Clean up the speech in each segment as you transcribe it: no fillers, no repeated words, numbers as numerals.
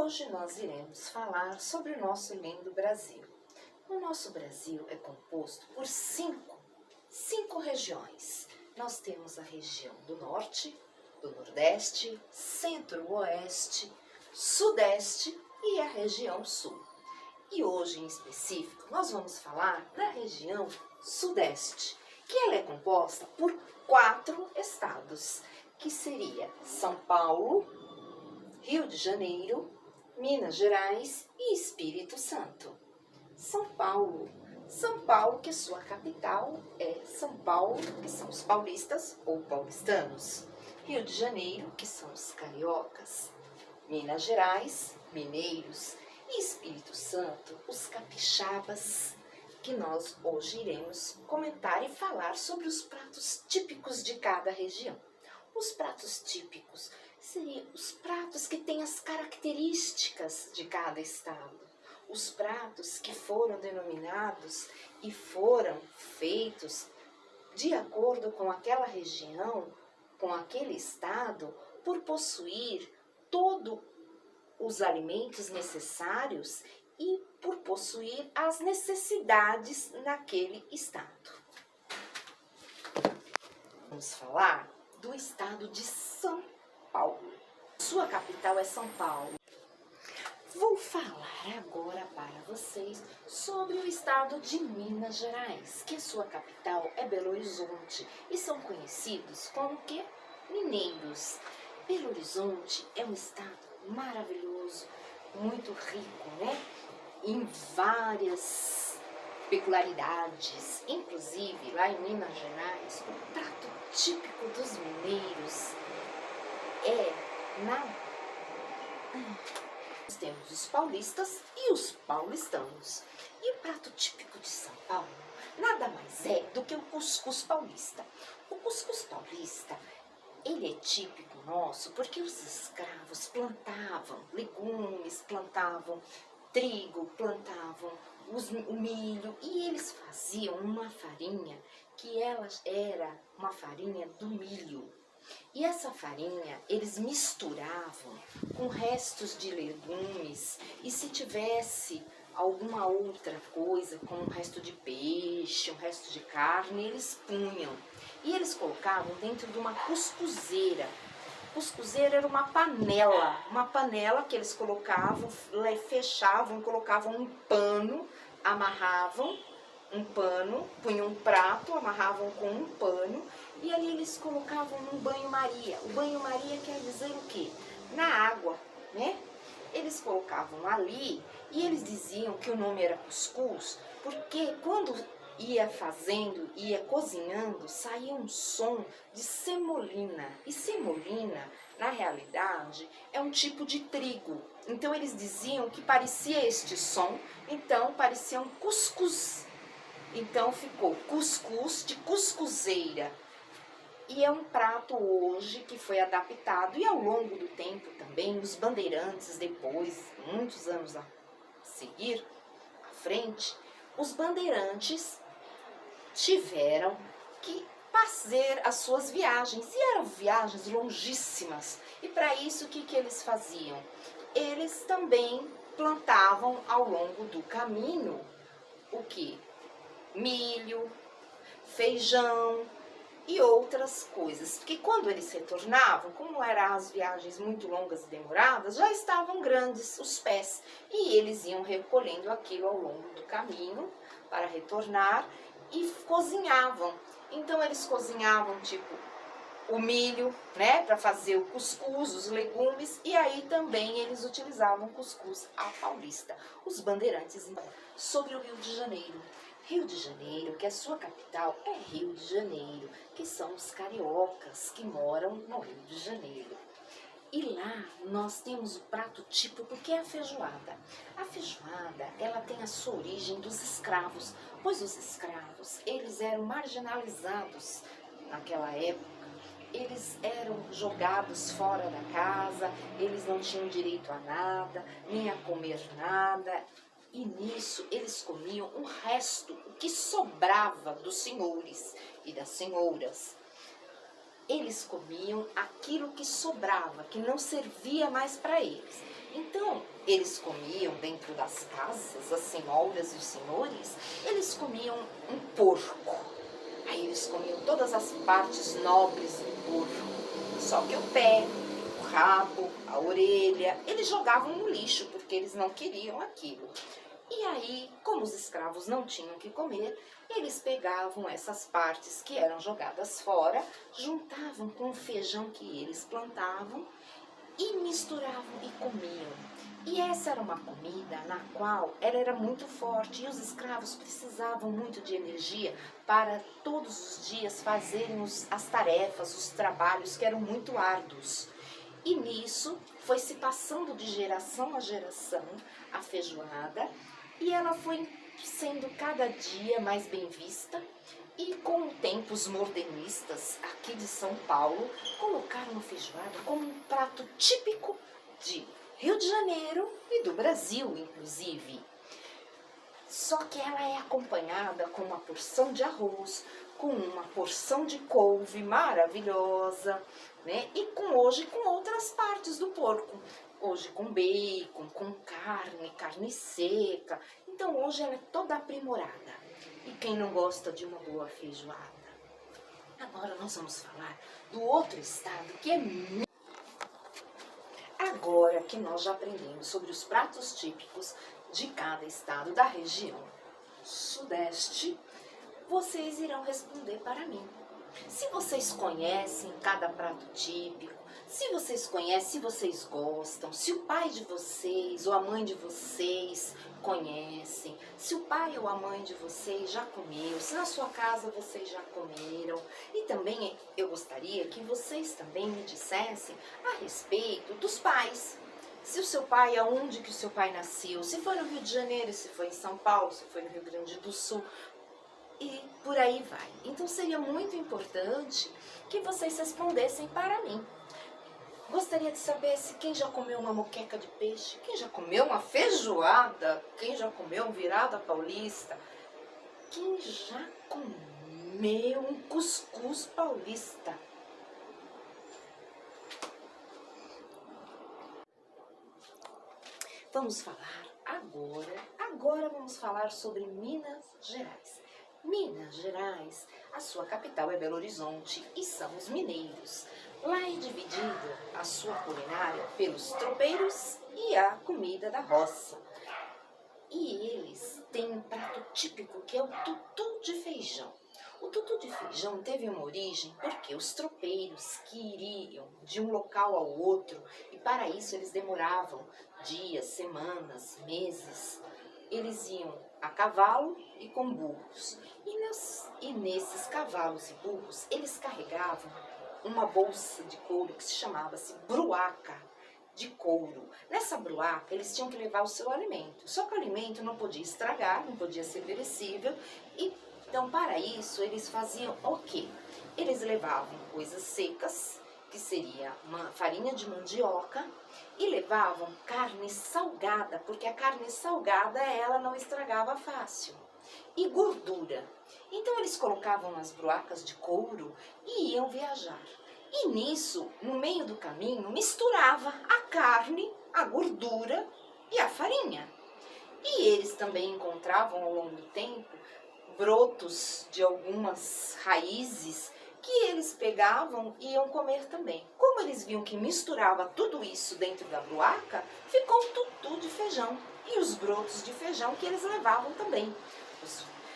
Hoje nós iremos falar sobre o nosso lindo Brasil. O nosso Brasil é composto por cinco regiões. Nós temos a região do Norte, do Nordeste, Centro-Oeste, Sudeste e a região Sul. E hoje, em específico, nós vamos falar da região Sudeste, que ela é composta por 4 estados, que seria São Paulo, Rio de Janeiro, Minas Gerais e Espírito Santo. São Paulo, que sua capital é São Paulo, que são os paulistas ou paulistanos. Rio de Janeiro, que são os cariocas. Minas Gerais, mineiros. E Espírito Santo, os capixabas, que nós hoje iremos comentar e falar sobre os pratos típicos de cada região. Os pratos típicos seriam os pratos que têm as características de cada estado. Os pratos que foram denominados e foram feitos de acordo com aquela região, com aquele estado, por possuir todos os alimentos necessários e por possuir as necessidades naquele estado. Vamos falar do estado de São Paulo. Sua capital é São Paulo. Vou falar agora para vocês sobre o estado de Minas Gerais, que sua capital é Belo Horizonte e são conhecidos como que? Mineiros. Belo Horizonte é um estado maravilhoso, muito rico, né? Em várias peculiaridades. Inclusive, lá em Minas Gerais, o prato típico dos mineiros nós temos os paulistas e os paulistanos. E o prato típico de São Paulo nada mais é do que o cuscuz paulista. O cuscuz paulista, ele é típico nosso porque os escravos plantavam legumes, plantavam trigo, plantavam o milho e eles faziam uma farinha que ela era uma farinha do milho. E essa farinha eles misturavam com restos de legumes e se tivesse alguma outra coisa, como um resto de peixe, um resto de carne, eles punham. E eles colocavam dentro de uma cuscuzeira. Cuscuzeira era uma panela que eles colocavam, fechavam, colocavam um pano, amarravam um pano, punham um prato, amarravam com um pano e ali eles colocavam num banho-maria. O banho-maria quer dizer o quê? Na água, né? Eles colocavam ali e eles diziam que o nome era cuscuz porque quando ia fazendo, ia cozinhando, saía um som de semolina. E semolina, na realidade, é um tipo de trigo. Então eles diziam que parecia este som, então parecia um cuscuz. Então ficou cuscuz de cuscuzeira. E é um prato hoje que foi adaptado e ao longo do tempo também, os bandeirantes depois, muitos anos a seguir, à frente, os bandeirantes tiveram que fazer as suas viagens, e eram viagens longíssimas. E para isso, o que eles faziam? Eles também plantavam ao longo do caminho o que? Milho, feijão e outras coisas. Porque quando eles retornavam, como eram as viagens muito longas e demoradas, já estavam grandes os pés. E eles iam recolhendo aquilo ao longo do caminho para retornar e cozinhavam. Então eles cozinhavam tipo o milho, né, para fazer o cuscuz, os legumes, e aí também eles utilizavam cuscuz à paulista. Os bandeirantes. Sobre o Rio de Janeiro. Rio de Janeiro, que a sua capital é Rio de Janeiro, que são os cariocas que moram no Rio de Janeiro. E lá nós temos o prato típico que é a feijoada. A feijoada, ela tem a sua origem dos escravos, pois os escravos, eles eram marginalizados naquela época. Eles eram jogados fora da casa, eles não tinham direito a nada, nem a comer nada. E nisso eles comiam o resto, o que sobrava dos senhores e das senhoras. eles comiam aquilo que sobrava, que não servia mais para eles. Então, eles comiam dentro das casas, as senhoras e os senhores, eles comiam um porco. Aí eles comiam todas as partes nobres do porco, só que o pé, o rabo, a orelha, eles jogavam no lixo, porque eles não queriam aquilo. E aí, como os escravos não tinham o que comer, eles pegavam essas partes que eram jogadas fora, juntavam com o feijão que eles plantavam e misturavam e comiam. E essa era uma comida na qual ela era muito forte e os escravos precisavam muito de energia para todos os dias fazerem as tarefas, os trabalhos que eram muito árduos. E nisso foi se passando de geração a geração a feijoada e ela foi sendo cada dia mais bem vista. E com o tempo, os modernistas aqui de São Paulo colocaram a feijoada como um prato típico de Rio de Janeiro e do Brasil, inclusive. Só que ela é acompanhada com uma porção de arroz, com uma porção de couve maravilhosa, né? E hoje com outras partes do porco. Hoje com bacon, com carne seca. Então hoje ela é toda aprimorada. E quem não gosta de uma boa feijoada? Agora nós vamos falar do outro estado que é muito... Agora que nós já aprendemos sobre os pratos típicos de cada estado da região sudeste, vocês irão responder para mim. Se vocês conhecem cada prato típico, se vocês conhecem, se vocês gostam, se o pai de vocês ou a mãe de vocês conhecem, se o pai ou a mãe de vocês já comeu, se na sua casa vocês já comeram. E também eu gostaria que vocês também me dissessem a respeito dos pais. Se o seu pai, aonde que o seu pai nasceu, se foi no Rio de Janeiro, se foi em São Paulo, se foi no Rio Grande do Sul, e por aí vai. Então seria muito importante que vocês respondessem para mim. Gostaria de saber se quem já comeu uma moqueca de peixe, quem já comeu uma feijoada, quem já comeu um virada paulista, quem já comeu um cuscuz paulista. Vamos falar agora vamos falar sobre Minas Gerais. Minas Gerais, a sua capital é Belo Horizonte e são os mineiros. Lá é dividida a sua culinária pelos tropeiros e a comida da roça. E eles têm um prato típico que é o tutu de feijão. O tutu de feijão teve uma origem porque os tropeiros que iriam de um local ao outro, e para isso eles demoravam dias, semanas, meses, eles iam a cavalo e com burros. E nesses cavalos e burros, eles carregavam uma bolsa de couro que se chamava-se bruaca de couro. Nessa bruaca, eles tinham que levar o seu alimento. Só que o alimento não podia estragar, não podia ser perecível. E, então, para isso, eles faziam o quê? Eles levavam coisas secas, que seria uma farinha de mandioca, e levavam carne salgada, porque a carne salgada, ela não estragava fácil. E gordura. Então eles colocavam nas bruacas de couro e iam viajar. E nisso, no meio do caminho, misturava a carne, a gordura e a farinha. E eles também encontravam ao longo do tempo brotos de algumas raízes que eles pegavam e iam comer também. Como eles viam que misturava tudo isso dentro da bruaca, ficou um tutu de feijão e os brotos de feijão que eles levavam também.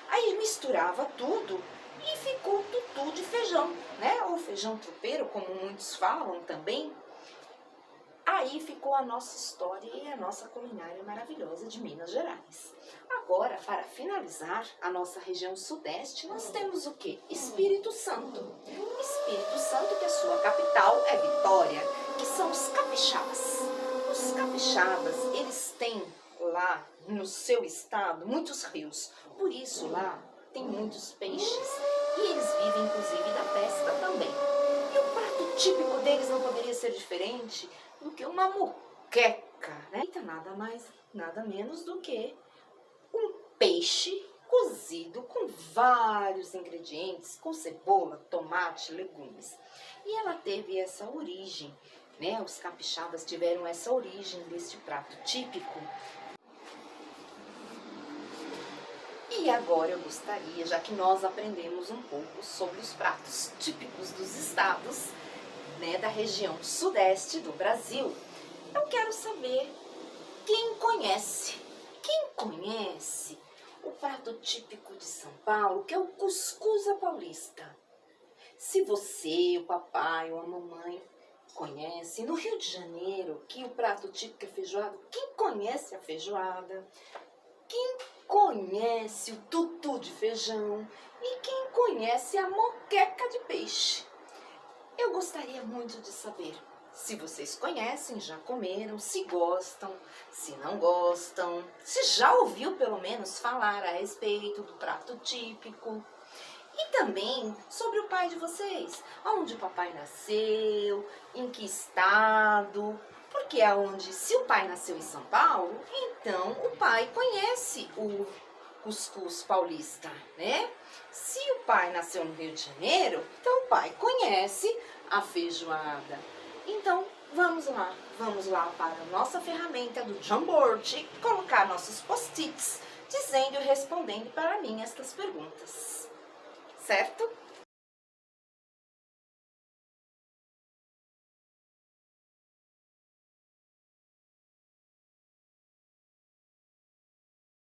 Aí misturava tudo e ficou o tutu de feijão, né? Ou feijão tropeiro, como muitos falam também. Aí ficou a nossa história e a nossa culinária maravilhosa de Minas Gerais. Agora, para finalizar a nossa região sudeste, nós temos o quê? Espírito Santo. Espírito Santo, que a sua capital é Vitória, que são os capixabas. Os capixabas, eles têm lá no seu estado muitos rios, por isso lá tem muitos peixes e eles vivem inclusive da pesca também. E o prato típico deles não poderia ser diferente do que uma moqueca, né? Então, nada mais, nada menos do que um peixe cozido com vários ingredientes, com cebola, tomate, legumes. E ela teve essa origem, né? Os capixabas tiveram essa origem deste prato típico. E agora eu gostaria, já que nós aprendemos um pouco sobre os pratos típicos dos estados, né, da região sudeste do Brasil, eu quero saber quem conhece o prato típico de São Paulo, que é o cuscuz à paulista. Se você, o papai ou a mamãe conhecem, no Rio de Janeiro, que o prato típico é feijoada, quem conhece a feijoada? Quem conhece o tutu de feijão? E quem conhece a moqueca de peixe? Eu gostaria muito de saber se vocês conhecem, já comeram, se gostam, se não gostam, se já ouviu pelo menos falar a respeito do prato típico. E também sobre o pai de vocês, onde o papai nasceu, em que estado, porque se o pai nasceu em São Paulo, então o pai conhece o cuscuz paulista, né? Se o pai nasceu no Rio de Janeiro, então o pai conhece a feijoada. Então, vamos lá para a nossa ferramenta do Jamboard, colocar nossos post-its, dizendo e respondendo para mim estas perguntas. Certo?